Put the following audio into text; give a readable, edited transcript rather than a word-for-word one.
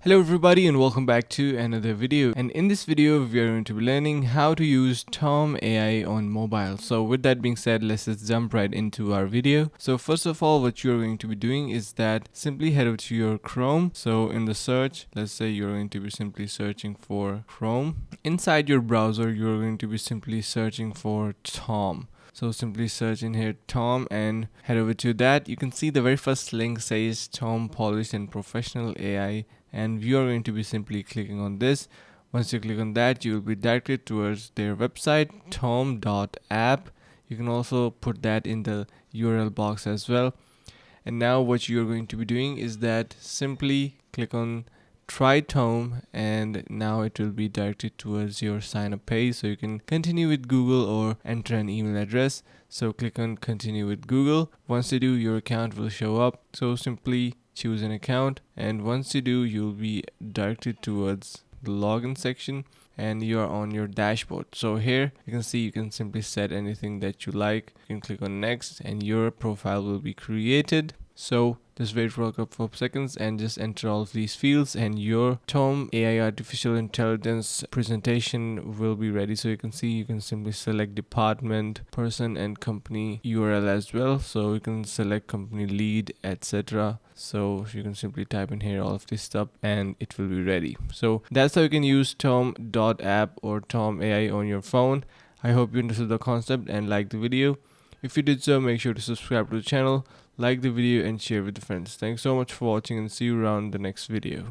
Hello everybody and welcome back to another video, and in this video we are going to be learning how to use Tome AI on mobile. So with that being said, let's just jump right into our video. So first of all, what you're going to be doing is that simply head over to your Chrome. So in the search, let's say you're going to be simply searching for Chrome. Inside your browser, you're going to be simply searching for Tome. So simply search in here Tome and head over to that. You can see the very first link says Tome Polished and Professional AI, and you are going to be simply clicking on this. Once you click on that, you will be directed towards their website tome.app. You can also put that in the URL box as well. And now what you're going to be doing is that simply click on try Tome, and now it will be directed towards your sign up page, so you can continue with Google or enter an email address. So click on continue with Google. Once you do, your account will show up, so simply choose an account, and once you do, you'll be directed towards the login section and you are on your dashboard. So here you can see you can simply set anything that you like. You can click on next and your profile will be created. So just wait for a couple of seconds and just enter all of these fields, and your Tome AI artificial intelligence presentation will be ready. So you can see you can simply select department, person, and company URL as well. So you can select company lead, etc. So you can simply type in here all of this stuff and it will be ready. So that's how you can use Tome.app or Tome AI on your phone. I hope you understood the concept and liked the video. If you did so, make sure to subscribe to the channel, like the video, and share with friends. Thanks so much for watching, and see you around the next video.